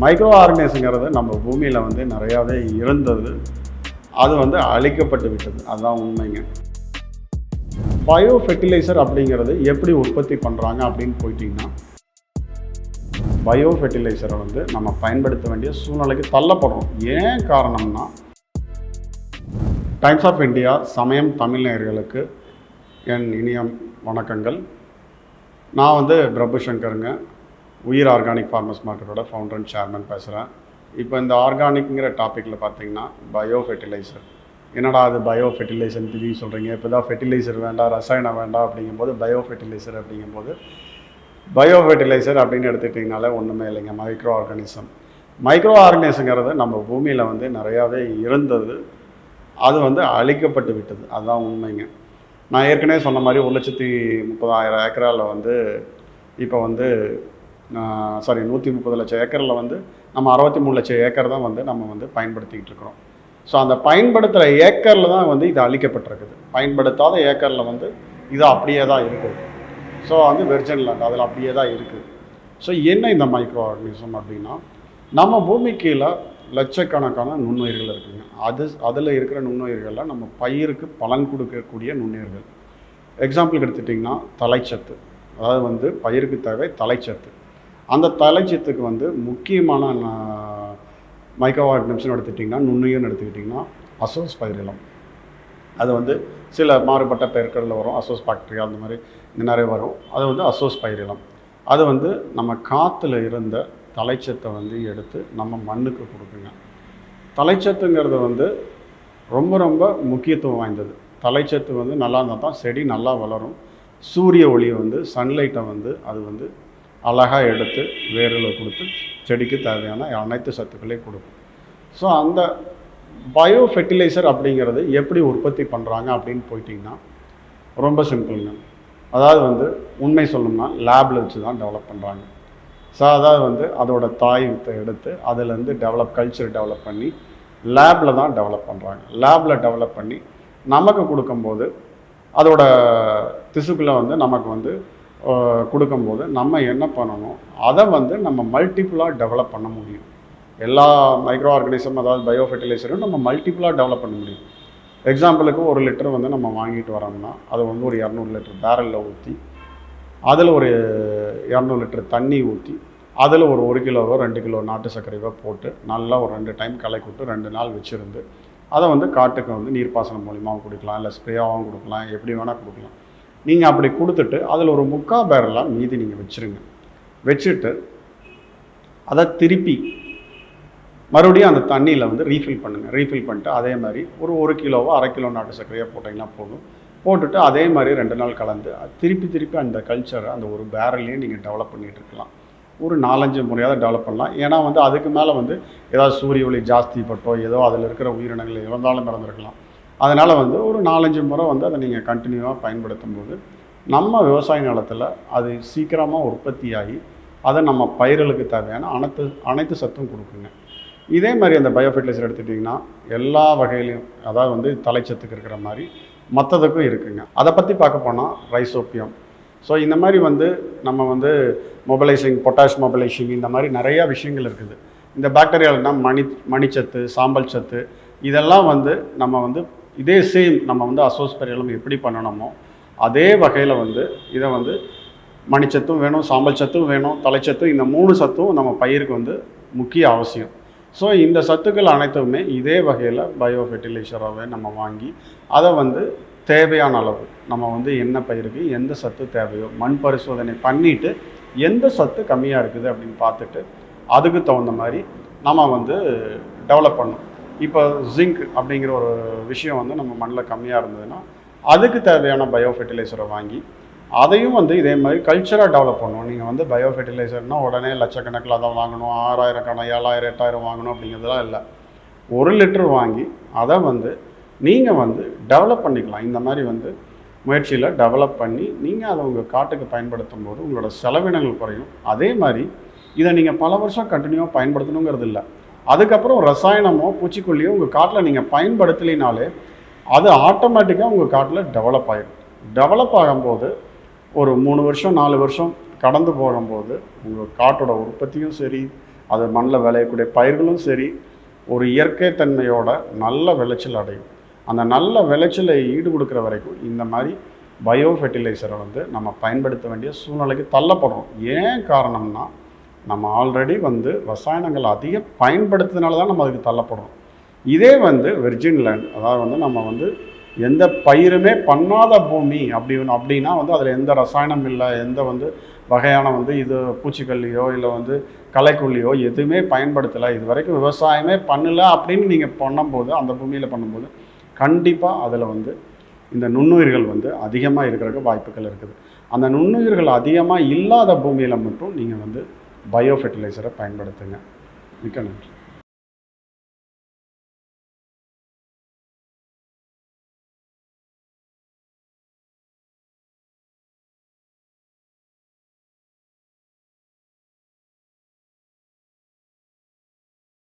Micro ஆர்கனைஸுங்கிறது நம்ம பூமியில் வந்து நிறையாவே இருந்தது, அது வந்து அழிக்கப்பட்டு விட்டது. அதுதான் உண்மைங்க. பயோ ஃபெர்டிலைசர் அப்படிங்கிறது எப்படி உற்பத்தி பண்ணுறாங்க அப்படின்னு போயிட்டிங்கன்னா, பயோ ஃபெர்டிலைசரை வந்து நம்ம பயன்படுத்த வேண்டிய சூழ்நிலைக்கு தள்ளப்படுறோம். ஏன் காரணம்னா, டைம்ஸ் ஆஃப் இந்தியா சமயம் தமிழ் நேயர்களுக்கு என் இனிய வணக்கங்கள். நான் வந்து பிரபு சங்கருங்க, உயிர் ஆர்கானிக் ஃபார்மர்ஸ் மார்க்கெட்டோட ஃபவுண்டர் அண்ட் சேர்மன் பேசுகிறேன். இப்போ இந்த ஆர்கானிக்ங்கிற டாப்பிக்கில் பார்த்தீங்கன்னா, பயோ ஃபெர்டிலைசர் என்னடா அது பயோ ஃபெர்டிலைசர்னு திடீர்னு சொல்கிறீங்க, இப்போ தான் ஃபெர்டிலைசர் வேண்டாம், ரசாயனம் வேண்டாம் அப்படிங்கும்போது பயோ ஃபெர்டிலைசர் அப்படிங்கும்போது, பயோ ஃபெர்டிலைசர் அப்படின்னு எடுத்துக்கிட்டிங்கனாலே ஒன்றுமே இல்லைங்க, மைக்ரோ ஆர்கானிசம். மைக்ரோ ஆர்கானிசங்கிறது நம்ம பூமியில் வந்து நிறையாவே இருந்தது, அது வந்து அழிக்கப்பட்டு விட்டது. அதுதான் உண்மைங்க. நான் ஏற்கனவே சொன்ன மாதிரி 1,30,000 ஏக்கரால் வந்து இப்போ வந்து 130 லட்சம் ஏக்கரில் வந்து நம்ம 63 லட்சம் ஏக்கர் தான் வந்து நம்ம வந்து பயன்படுத்திக்கிட்டு இருக்கிறோம். ஸோ அந்த பயன்படுத்துகிற ஏக்கரில் தான் வந்து இது அழிக்கப்பட்டிருக்குது. பயன்படுத்தாத ஏக்கரில் வந்து இது அப்படியே தான் இருக்குது. ஸோ வந்து வெர்ஜன் லேண்ட் அதில் அப்படியே தான் இருக்குது. ஸோ என்ன இந்த மைக்ரோ ஆர்கனிசம் அப்படின்னா, நம்ம பூமி கீழே லட்சக்கணக்கான நுண்ணுயிர்கள் இருக்குங்க. அதில் இருக்கிற நுண்ணுயிர்களில் நம்ம பயிருக்கு பலன் கொடுக்கக்கூடிய நுண்ணுயிர்கள். எக்ஸாம்பிளுக்கு எடுத்துட்டிங்கன்னா தலைச்சத்து, அதாவது வந்து பயிருக்கு தேவை தலைச்சத்து. அந்த தலைச்சத்துக்கு வந்து முக்கியமான மைக்ரோ ஆர்கனிசம்னு எடுத்துக்கிட்டிங்கன்னா, நுண்ணுயிர்னு எடுத்துக்கிட்டிங்கன்னா அசோஸ்பைரிலம். அது வந்து சில மாறுபட்ட பெயர்களில் வரும், அசோஸ் பாக்டீரியா அந்த மாதிரி நிறைய வரும். அது வந்து அசோஸ்பைரிலம். அது வந்து நம்ம காற்றுல இருந்த தலைச்சத்தை வந்து எடுத்து நம்ம மண்ணுக்கு கொடுக்குங்க. தலைச்சத்துங்கிறது வந்து ரொம்ப ரொம்ப முக்கியத்துவம் வாய்ந்தது. தலைச்சத்து வந்து நல்லா இருந்தால் தான் செடி நல்லா வளரும். சூரிய ஒளியை வந்து சன்லைட்டை வந்து அது வந்து அழகாக எடுத்து வேரில் கொடுத்து செடிக்கு தேவையான அனைத்து சத்துக்களையும் கொடுக்கும். ஸோ அந்த பயோ ஃபெர்டிலைசர் அப்படிங்கிறது எப்படி உற்பத்தி பண்ணுறாங்க அப்படின்னு போயிட்டிங்கன்னா, ரொம்ப சிம்பிளுங்க. அதாவது வந்து உண்மை சொல்லணும்னா லேபில் வச்சு தான் டெவலப் பண்ணுறாங்க. ஸோ அதாவது வந்து அதோட தாய் வித்தை எடுத்து அதிலேருந்து கல்ச்சர் டெவலப் பண்ணி லேபில் தான் டெவலப் பண்ணுறாங்க. லேபில் டெவலப் பண்ணி நமக்கு கொடுக்கும்போது அதோட திசுக்களை வந்து நமக்கு வந்து கொடுக்கும்போது நம்ம என்ன பண்ணணும், அதை வந்து நம்ம மல்டிப்புளாக டெவலப் பண்ண முடியும். எல்லா மைக்ரோ ஆர்கனிசம் அதாவது பயோ ஃபெர்டிலைசரும் நம்ம மல்டிப்புளாக டெவலப் பண்ண முடியும். எக்ஸாம்பிளுக்கு 1 லிட்டர் வந்து நம்ம வாங்கிட்டு வரோம்னா அதை வந்து ஒரு 200 லிட்டர் பேரலில் ஊற்றி, அதில் ஒரு 200 லிட்டர் தண்ணி ஊற்றி, அதில் ஒரு 1 கிலோவோ 2 கிலோ நாட்டு சர்க்கரையோ போட்டு நல்லா ஒரு 2 டைம் கலக்கி விட்டு 2 நாள் வச்சுருந்து அதை வந்து காட்டுக்கு வந்து நீர்ப்பாசனம் மூலியமாகவும் கொடுக்கலாம், இல்லை ஸ்ப்ரேயாகவும் கொடுக்கலாம், எப்படி வேணால் கொடுக்கலாம். நீங்கள் அப்படி கொடுத்துட்டு அதில் ஒரு 3/4 பேரலாக மீதி நீங்கள் வச்சுருங்க. வச்சுட்டு அதை திருப்பி மறுபடியும் அந்த தண்ணியில் வந்து ரீஃபில் பண்ணுங்கள். ரீஃபில் பண்ணிட்டு அதே மாதிரி ஒரு 1 கிலோவோ 1/2 கிலோ நாட்டு சர்க்கரையாக போட்டிங்கன்னா போதும். போட்டுட்டு அதே மாதிரி 2 நாள் கலந்து திருப்பி அந்த கல்ச்சரை அந்த ஒரு பேரல்லையே நீங்கள் டெவலப் பண்ணிகிட்டு இருக்கலாம். ஒரு 4-5 முறையாவது டெவலப் பண்ணலாம். ஏன்னா வந்து அதுக்கு மேலே வந்து ஏதாவது சூரிய ஒளி ஜாஸ்தி பட்டோ ஏதோ அதில் இருக்கிற உயிரினங்கள் இறந்தாலும் இறந்துருக்கலாம். அதனால் வந்து ஒரு 4-5 முறை வந்து அதை நீங்கள் கண்டினியூவாக பயன்படுத்தும் போது நம்ம விவசாய நிலத்தில் அது சீக்கிரமாக உற்பத்தியாகி அதை நம்ம பயிர்களுக்கு தேவையான அனைத்து சத்தும் கொடுக்குங்க. இதே மாதிரி அந்த பயோ ஃபெர்டிலைசர் எடுத்துட்டிங்கன்னா எல்லா வகையிலையும், அதாவது வந்து தலைச்சத்துக்கு இருக்கிற மாதிரி மற்றதுக்கும் இருக்குங்க. அதை பற்றி பார்க்க போனால் ரைசோபியம். ஸோ இந்த மாதிரி வந்து நம்ம வந்து பொட்டாஷ் மொபைலைசிங் இந்த மாதிரி நிறையா விஷயங்கள் இருக்குது. இந்த பாக்டீரியாவுக்குனா மணிச்சத்து, சாம்பல் சத்து, இதெல்லாம் வந்து நம்ம வந்து இதே சேம் நம்ம வந்து அசோஸ்பைரிலம் எப்படி பண்ணணுமோ அதே வகையில் வந்து இதை வந்து மணிச்சத்தும் வேணும், சாம்பல் சத்தும் வேணும், தலைச்சத்தும், இந்த 3 சத்தும் நம்ம பயிருக்கு வந்து முக்கிய அவசியம். ஸோ இந்த சத்துக்கள் அனைத்துமே இதே வகையில் பயோ ஃபெர்டிலைசராகவே நம்ம வாங்கி அதை வந்து தேவையான அளவு நம்ம வந்து என்ன பயிருக்கு எந்த சத்து தேவையோ மண் பரிசோதனை பண்ணிவிட்டு எந்த சத்து கம்மியாக இருக்குது அப்படின்னு பார்த்துட்டு அதுக்கு தகுந்த மாதிரி நம்ம வந்து டெவலப் பண்ணணும். இப்போ ஜிங்க் அப்படிங்கிற ஒரு விஷயம் வந்து நம்ம மண்ணில் கம்மியாக இருந்ததுன்னா அதுக்கு தேவையான பயோ ஃபெர்டிலைசரை வாங்கி அதையும் வந்து இதே மாதிரி கல்ச்சராக டெவலப் பண்ணணும். நீங்கள் வந்து பயோ ஃபெர்டிலைசர்னால் உடனே லட்சக்கணக்கில் அதை வாங்கணும், 6,000 7,000 8,000 வாங்கணும் அப்படிங்கிறதுலாம் இல்லை. 1 லிட்டர் வாங்கி அதை வந்து நீங்கள் வந்து டெவலப் பண்ணிக்கலாம். இந்த மாதிரி வந்து முயற்சியில் டெவலப் பண்ணி நீங்கள் அதை உங்கள் காட்டுக்கு பயன்படுத்தும் போது உங்களோட செலவினங்கள் குறையும். அதே மாதிரி இதை நீங்கள் பல வருஷம் கண்டினியூவாக பயன்படுத்தணுங்கிறது இல்லை. அதுக்கப்புறம் ரசாயனமோ பூச்சிக்கொல்லியோ உங்கள் காட்டில் நீங்கள் பயன்படுத்தலினாலே அது ஆட்டோமேட்டிக்காக உங்கள் காட்டில் டெவலப் ஆகிடும். டெவலப் ஆகும்போது ஒரு 3 வருஷம் 4 வருஷம் கடந்து போகும்போது உங்கள் காட்டோட உற்பத்தியும் சரி, அது மண்ணில் விளையக்கூடிய பயிர்களும் சரி ஒரு இயற்கை தன்மையோட நல்ல விளைச்சல் அடையும். அந்த நல்ல விளைச்சலை ஈடு கொடுக்குற வரைக்கும் இந்த மாதிரி பயோ ஃபெர்டிலைசரை வந்து நம்ம பயன்படுத்த வேண்டிய சூழ்நிலைக்கு தள்ளப்படுறோம். ஏன் காரணம்னா நம்ம ஆல்ரெடி வந்து ரசாயனங்கள் அதிகம் பயன்படுத்துறதுனால தான் நம்ம அதுக்கு தள்ளப்படுறோம். இதே வந்து வெர்ஜின் லேண்ட், அதாவது வந்து நம்ம வந்து எந்த பயிருமே பண்ணாத பூமி அப்படின்னா வந்து அதில் எந்த ரசாயனம் இல்லை, எந்த வந்து வகையான வந்து இது பூச்சிக்கொல்லியோ இல்லை வந்து களைக்கொல்லியோ எதுவுமே பயன்படுத்தலை, இது வரைக்கும் விவசாயமே பண்ணலை அப்படின்னு நீங்கள் பண்ணும்போது, அந்த பூமியில் பண்ணும்போது கண்டிப்பாக அதில் வந்து இந்த நுண்ணுயிர்கள் வந்து அதிகமாக இருக்கிறதுக்கு வாய்ப்புகள் இருக்குது. அந்த நுண்ணுயிர்கள் அதிகமாக இல்லாத பூமியில் மட்டும் நீங்கள் வந்து பயோ ஃபெர்டிலைசரை பயன்படுத்துங்க. மிக்க நன்றி.